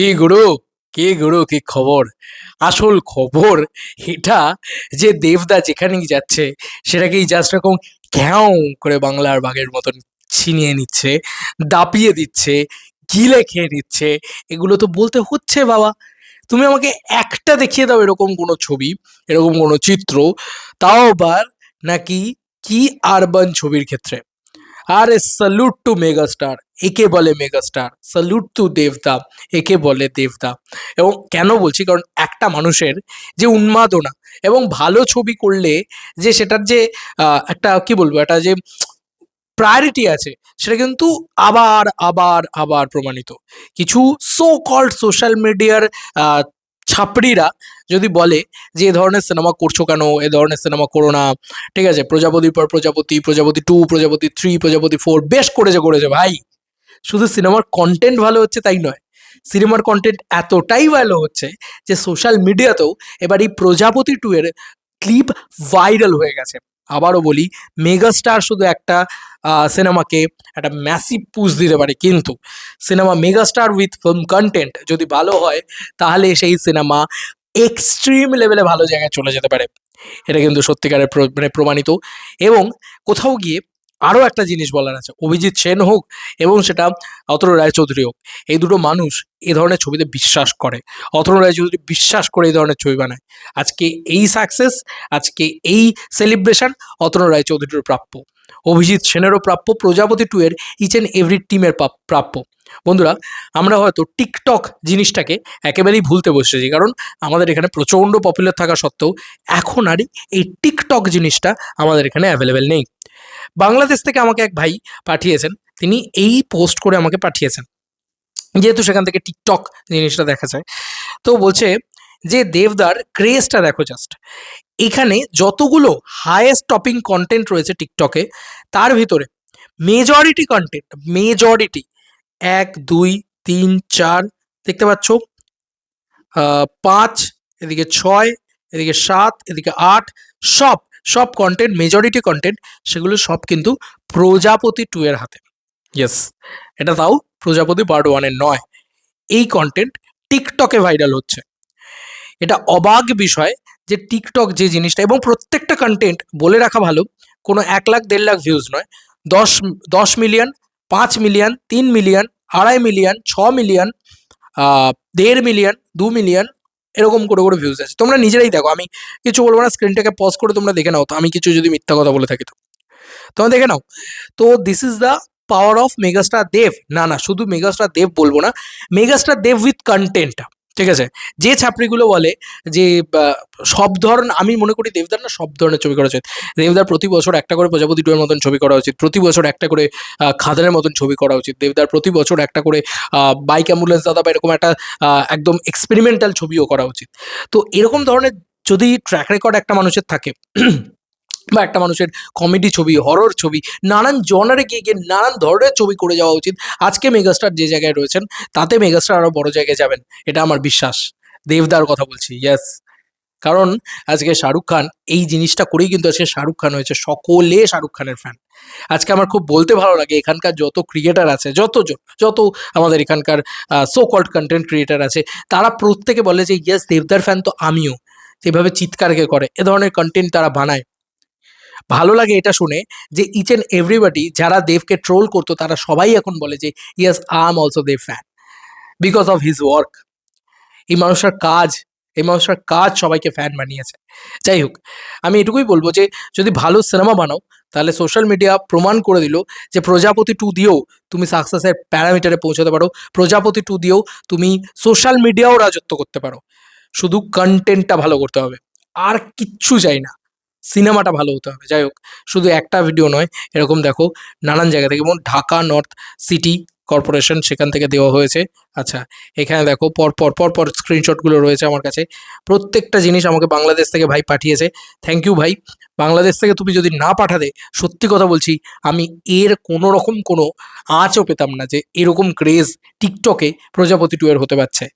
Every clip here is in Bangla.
কি গুরু, কি খবর? আসল খবর এটা যে দেবদা যেখানেই যাচ্ছে সেটাকেই জাস্ট এরকম ঘ্যাও করে বাংলার বাঘের মতন ছিনিয়ে নিচ্ছে, দাপিয়ে দিচ্ছে, গিলে খেয়ে নিচ্ছে। এগুলো তো বলতে হচ্ছে বাবা। তুমি আমাকে একটা দেখিয়ে দাও এরকম কোনো ছবি, এরকম কোনো চিত্র, তাও আবার নাকি কি আরবান ছবির ক্ষেত্রে। আরে স্যালুট টু মেগাস্টার, একে বলে মেগাস্টার, স্যালুট টু দেবদা, একে বলে দেবদা। এবং কেন বলছি, কারণ একটা মানুষের যে উন্মাদনা এবং ভালো ছবি করলে যে সেটার যে একটা কি বলবো, একটা যে প্রায়োরিটি আছে, সেটা কিন্তু আবার আবার আবার প্রমাণিত। কিছু সো কল্ড সোশ্যাল মিডিয়ার ছাপড়িরা যদি বলে যে এ ধরনের সিনেমা করছো কেন, এ ধরনের সিনেমা করো না, ঠিক আছে, প্রজাপতির পর প্রজাপতি, প্রজাপতি টু, প্রজাপতি থ্রি, প্রজাপতি ফোর, বেশ করেছে করেছে ভাই। শুধু সিনেমার কন্টেন্ট ভালো হচ্ছে তাই নয়, সিনেমার কন্টেন্ট এতটাই ভালো হচ্ছে যে সোশ্যাল মিডিয়াতেও এবার এই প্রজাপতি টু এর ক্লিপ ভাইরাল হয়ে গেছে। আবারও বলি, মেগাস্টার শুধু একটা সিনেমাকে একটা ম্যাসিভ পুশ দিতে পারে, কিন্তু cinema megastar with film content যদি ভালো হয়, তাহলে সেই সিনেমা এক্সট্রিম লেভেলে ভালো জায়গায় চলে যেতে পারে। এটা কিন্তু সত্যিকারের মানে প্রমাণিত। এবং কোথাও গিয়ে আরও একটা জিনিস বলার আছে, অভিজিৎ সেন হোক এবং সেটা অতনু রায়চৌধুরী হোক, এই দুটো মানুষ এই ধরনের ছবিতে বিশ্বাস করে। অতনু রায়চৌধুরী বিশ্বাস করে এই ধরনের ছবি বানায়। আজকে এই সাকসেস, আজকে এই সেলিব্রেশন অতনু রায়চৌধুরীর প্রাপ্য, অভিজিৎ সেনেরও প্রাপ্য, প্রজাপতি টু এর ইচ অ্যান্ড এভরি টিমের প্রাপ্য। বন্ধুরা, আমরা হয়তো টিকটক জিনিসটাকে একেবারেই ভুলতে বসেছি, কারণ আমাদের এখানে প্রচণ্ড পপুলার থাকা সত্ত্বেও এখন আর এই টিকটক জিনিসটা আমাদের এখানে অ্যাভেলেবেল নেই। বাংলাদেশ থেকে আমাকে এক ভাই পাঠিয়েছেন, তিনি এই পোস্ট করে আমাকে পাঠিয়েছেন, যেহেতু সেখান থেকে টিকটক জিনিসটা দেখা যায়। তো বলছে যে দেবদার ক্রেজটা দেখো জাস্ট, এখানে যতগুলো হায়েস্ট টপিং কন্টেন্ট রয়েছে টিকটকে, তার ভিতরে মেজরিটি কন্টেন্ট, মেজরিটি 1 2 3 4 দেখতে পাচ্ছ, 5, এদিকে 6, এদিকে 7, এদিকে 8, সব সব কন্টেন্ট, মেজরিটি কন্টেন্ট, সেগুলো সব কিন্তু প্রজাপতি টু এর হাতে। ইয়েস, এটা তাও প্রজাপতি পার্ট ওয়ানের নয়। এই কন্টেন্ট টিকটকে ভাইরাল হচ্ছে। এটা অবাক বিষয় যে টিকটক যে জিনিসটা, এবং প্রত্যেকটা কন্টেন্ট বলে রাখা ভালো, কোনো 1 লাখ 1.5 লাখ ভিউজ নয়, 10 million, 5 million, 3 million, 2.5 million, 6 million, 1.5 million, 2 million, এরকম করে করে ভিউজ আছে। তোমরা নিজেরাই দেখো, আমি কিছু বলবো না, স্ক্রিনটাকে পজ করে তোমরা দেখে নাও তো, আমি কিছু যদি মিথ্যা কথা বলে থাকি তো তোমরা দেখে নাও। তো this is the power of megastar Dev. না না, শুধু মেগাস্টার দেব বলবো না, মেগাস্টার দেব উইথ কন্টেন্ট। ঠিক আছে, যে ছাপড়িগুলো বলে যে সব ধরনের, আমি মনে করি দেবদার না সব ধরনের ছবি করা উচিত। দেবদার প্রতি বছর একটা করে প্রজাপতি টু এর মতন ছবি করা উচিত, প্রতি বছর একটা করে খাদানের মতন ছবি করা উচিত, দেবদার প্রতি বছর একটা করে বাইক অ্যাম্বুলেন্স দাদা বা এরকম একটা একদম এক্সপেরিমেন্টাল ছবিও করা উচিত। তো এরকম ধরনের যদি ট্র্যাক রেকর্ড একটা মানুষের থাকে বা একটা মানুষের কমেডি ছবি, হরর ছবি, নানান জনারে গিয়ে গিয়ে নানান ধরনের ছবি করে যাওয়া উচিত। আজকে মেগাস্টার যে জায়গায় রয়েছেন, তাতে মেগাস্টার আরও বড় জায়গায় যাবেন, এটা আমার বিশ্বাস। দেবদার কথা বলছি, ইয়েস। কারণ আজকে শাহরুখ খান এই জিনিসটা করেই কিন্তু আজকে শাহরুখ খান হয়েছে, সকলে শাহরুখ খানের ফ্যান। আজকে আমার খুব বলতে ভালো লাগে, এখানকার যত ক্রিয়েটার আছে, যত আমাদের এখানকার সো কল্ড কন্টেন্ট ক্রিয়েটার আছে, তারা প্রত্যেকে বলে যে ইয়েস দেবদার ফ্যান তো আমিও। এভাবে চিৎকারকে করে এ ধরনের কন্টেন্ট তারা বানায়। ভালো লাগে এটা শুনে যে ইচ অ্যান্ড এভরিবডি যারা দেবকে ট্রোল করতো, তারা সবাই এখন বলে যে yes I am also Dev fan, because of his work. এই মানুষটার কাজ, এই মানুষটার কাজ সবাইকে ফ্যান বানিয়েছে। যাই হোক, আমি এটুকুই বলবো যে যদি ভালো সিনেমা বানাও, তাহলে সোশ্যাল মিডিয়া প্রমাণ করে দিল যে প্রজাপতি টু দিয়েও তুমি সাকসেসের প্যারামিটারে পৌঁছাতে পারো, প্রজাপতি টু দিয়েও তুমি সোশ্যাল মিডিয়াও রাজত্ব করতে পারো। শুধু কন্টেন্টটা ভালো করতে হবে, আর কিচ্ছু চাই না, সিনেমাটা ভালো হতে হবে। যাই হোক, শুধু একটা ভিডিও নয়, এরকম দেখো নানান জায়গা থেকে, যেমন ঢাকা নর্থ সিটি কর্পোরেশন, সেখান থেকে দেওয়া হয়েছে। আচ্ছা, এখানে দেখো পর স্ক্রিনশটগুলো রয়েছে আমার কাছে, প্রত্যেকটা জিনিস আমাকে বাংলাদেশ থেকে ভাই পাঠিয়েছে। থ্যাংক ইউ ভাই। বাংলাদেশ থেকে তুমি যদি না পাঠাতে, সত্যি কথা বলছি, আমি এর কোনো রকম কোনো আঁচও পেতাম না যে এরকম ক্রেজ টিকটকে প্রজাপতি টু এর হতে পারছে।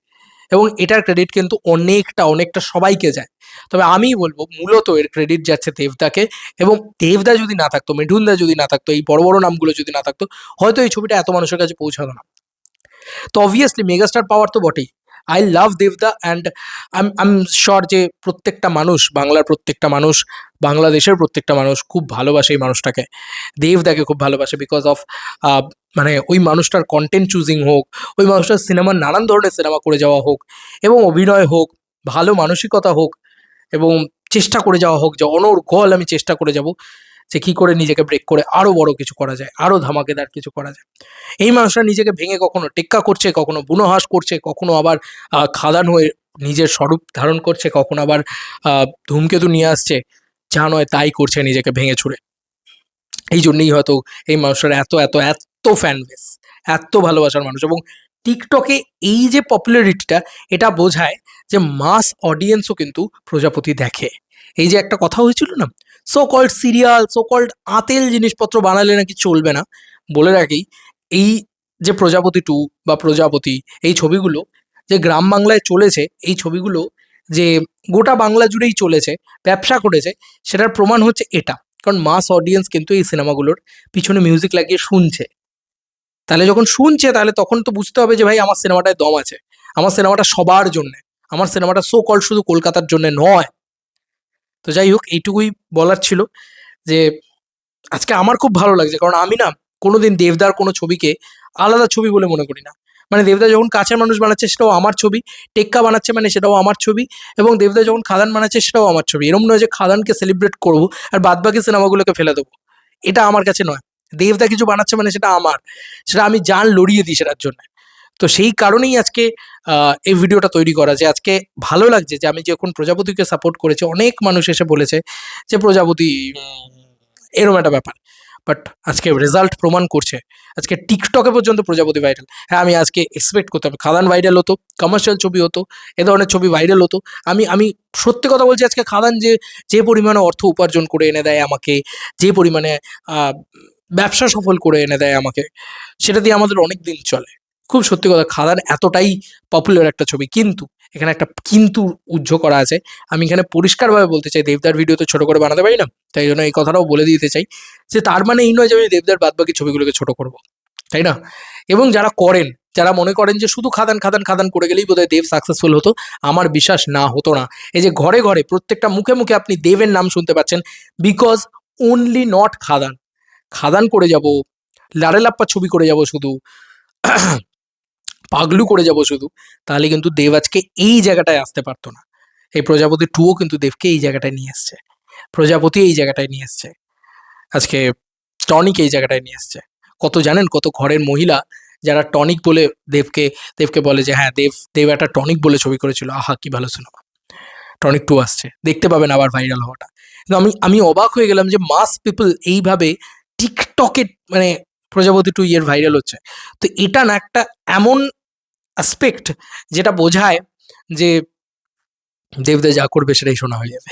এবং এটার ক্রেডিট কিন্তু অনেকটা সবাইকে যায়, তবে আমি বলবো মূলত এর ক্রেডিট যাচ্ছে দেবদাকে। এবং দেবদা যদি না থাকতো, মিঠুনদা যদি না থাকতো, এই বড় বড় নামগুলো যদি না থাকতো, হয়তো এই ছবিটা এত মানুষের কাছে পৌঁছাতো না। তো অবভিয়াসলি মেগাস্টার পাওয়ার তো বটেই। আই লাভ দেবদা অ্যান্ড আই এম শিওর যে প্রত্যেকটা মানুষ, বাংলার প্রত্যেকটা মানুষ, বাংলাদেশের প্রত্যেকটা মানুষ খুব ভালোবাসে এই মানুষটাকে, দেবদাকে খুব ভালোবাসে বিকজ অফ মানে ওই মানুষটার কন্টেন্ট চুজিং হোক, ওই মানুষটার সিনেমার নানান ধরনের সিনেমা করে যাওয়া হোক, এবং অভিনয় হোক, ভালো মানসিকতা হোক, এবং চেষ্টা করে যাওয়া হোক যে অনর্গল আমি চেষ্টা করে যাব যে কী করে নিজেকে ব্রেক করে আরও বড় কিছু করা যায়, আরও ধামাকেদার কিছু করা যায়। এই মানুষরা নিজেকে ভেঙে কখনো টেক্কা করছে, কখনো বুনোহাস করছে, কখনো আবার খাদান হয়ে নিজের স্বরূপ ধারণ করছে, কখনো আবার ধূমকেতু নিয়ে আসছে, যা নয় তাই করছে নিজেকে ভেঙে ছুড়ে। এই জন্যই হয়তো এই মানুষের এত এত এত ফ্যান বেস, এত ভালোবাসার মানুষ। এবং টিকটকে এই যে পপুলারিটিটা, এটা বোঝায় যে মাস অডিয়েন্সও কিন্তু প্রজাপতি দেখে। এই যে একটা কথা হয়েছিল না, so called serial, so called আতেল জিনিসপত্র বানালে নাকি চলবে না, বলে রাখি এই যে প্রজাপতি 2 বা প্রজাপতি, এই ছবিগুলো যে গ্রাম বাংলায় চলেছে, এই ছবিগুলো যে গোটা বাংলা জুড়েই চলেছে, ব্যবসা করেছে, সেটার প্রমাণ হচ্ছে এটা। কারণ মাস অডিয়েন্স কিন্তু এই সিনেমাগুলোর পিছনে মিউজিক লাগিয়ে শুনছে। তাহলে যখন শুনছে, তাহলে তখন তো বুঝতে হবে যে ভাই আমার সিনেমাটায় দম আছে, আমার সিনেমাটা সবার জন্যে, আমার সিনেমাটা সো কল শুধু কলকাতার জন্যে নয়। তো যাই হোক, এইটুকুই বলার ছিল যে আজকে আমার খুব ভালো লাগছে, কারণ আমি না কোনোদিন দেবদার কোনো ছবিকে আলাদা ছবি বলে মনে করি না। মানে দেবদা যখন কাছের মানুষ বানাচ্ছে সেটাও আমার ছবি, টেক্কা বানাচ্ছে মানে সেটাও আমার ছবি, এবং দেবদা যখন খাদান বানাচ্ছে সেটাও আমার ছবি। এরম নয় যে খাদানকে সেলিব্রেট করবো আর বাদবাকি সিনেমাগুলোকে ফেলে দেবো, এটা আমার কাছে নয়। দেবদা কিছু বানাচ্ছে মানে সেটা আমার, সেটা আমি জান লড়িয়ে দিই সেটার জন্য। তো সেই কারণেই আজকে এই ভিডিওটা তৈরি করা, যে আজকে ভালো লাগছে যে আমি যখন প্রজাপতিকে সাপোর্ট করেছি, অনেক মানুষ এসে বলেছে যে প্রজাপতি এরম একটা ব্যাপার। বাট আজকে রেজাল্ট প্রমাণ করছে, আজকে টিকটকে পর্যন্ত প্রজাপতি ভাইরাল। হ্যাঁ, আমি আজকে এক্সপেক্ট করতাম খাদান ভাইরাল হতো, কমার্শিয়াল ছবি হতো, এ ধরনের ছবি ভাইরাল হতো। আমি সত্যি কথা বলছি, আজকে খাদান যে পরিমাণে অর্থ উপার্জন করে এনে দেয় আমাকে, যে পরিমাণে ব্যবসা সফল করে এনে দেয় আমাকে, সেটা দিয়ে আমাদের অনেক দিন চলে। খুব সত্যি কথা, খাদান এতটাই পপুলার একটা ছবি। কিন্তু এখানে একটা কিন্তু উজ্জ্ব করা আছে। আমি এখানে পরিষ্কারভাবে বলতে চাই, দেবদার ভিডিও তো ছোট করে বানাতে পারি না, তাই জন্য এই কথাটাও বলে দিতে চাই যে তার মানে এই নয় যে আমি দেবদার বাদবাকি ছবিগুলোকে ছোট করব, তাই না? এবং যারা করেন, যারা মনে করেন যে শুধু খাদান খাদান খাদান করে গেলেই বোধহয় দেব সাকসেসফুল হতো, আমার বিশ্বাস না, হতো না। এই যে ঘরে ঘরে প্রত্যেকটা মুখে মুখে আপনি দেবের নাম শুনতে পাচ্ছেন, বিকজ অনলি নট খাদান। খাদান করে যাব, লারেলাপ্পা ছবি করে যাব শুধু, পাগলু করে যাব শুধু, তাহলে কিন্তু দেব আজকে এই জায়গাটায় আসতে পারতো না। এই প্রজাপতি 2ও কিন্তু দেবকে এই জায়গাটায় নিয়ে এসছে, প্রজাপতি এই জায়গাটায় নিয়ে এসছে, আজকে টনিক এই জায়গাটায় নিয়ে এসছে। কত জানেন, কত ঘরের মহিলা যারা টনিক বলে দেবকে বলে যে হ্যাঁ, দেব একটা টনিক বলে ছবি করেছিল, আহা কি ভালো সিনেমা। টনিক 2 আসছে, দেখতে পাবেন আবার ভাইরাল হওয়াটা। কিন্তু আমি অবাক হয়ে গেলাম যে মাস পিপল এইভাবে টিকটকে মানে প্রজাপতি 2 ইয়ের ভাইরাল হচ্ছে। তো এটা না একটা এমন অ্যাসপেক্ট যেটা বোঝায় যে দেবদা যা করবে সেটাই শোনা হয়ে যাবে।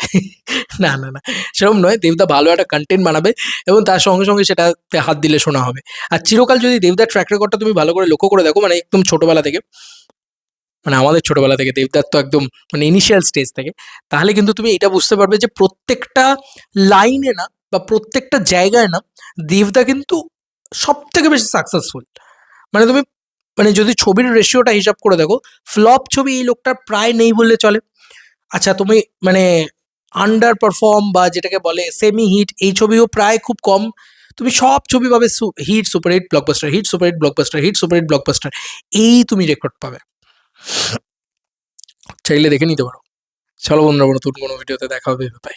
না, না, না, সেরকম নয়। দেবদা ভালো একটা কনটেন্ট বানাবে এবং তার সঙ্গে সঙ্গে সেটাতে হাত দিলে শোনা হবে। আর চিরকাল যদি দেবদার ট্র্যাক রেকর্ডটা তুমি ভালো করে লক্ষ্য করে দেখো, মানে একদম ছোটবেলা থেকে, মানে আমাদের ছোটবেলা থেকে, দেবদার তো একদম মানে ইনিশিয়াল স্টেজ থেকে, তাহলে কিন্তু তুমি এটা বুঝতে পারবে যে প্রত্যেকটা লাইনে না বা প্রত্যেকটা জায়গায় না, দেবদা কিন্তু সবথেকে বেশি সাকসেসফুল। মানে তুমি মানে যদি ছবির রেশিওটা হিসাব করে দেখো, ফ্লপ ছবি এই লোকটার প্রায় নেই বললে চলে। আচ্ছা, তুমি মানে আন্ডার পারফর্ম বা যেটাকে বলে সেমি হিট, এই ছবিও প্রায় খুব কম। তুমি সব ছবি পাবে hit, superhit, blockbuster, hit, superhit, blockbuster, hit, superhit, blockbuster, এই তুমি রেকর্ড পাবে। চাইলে দেখে নিতে পারো। চলো বন্ধুরা, নতুন কোনো ভিডিওতে দেখা হবে, বাই।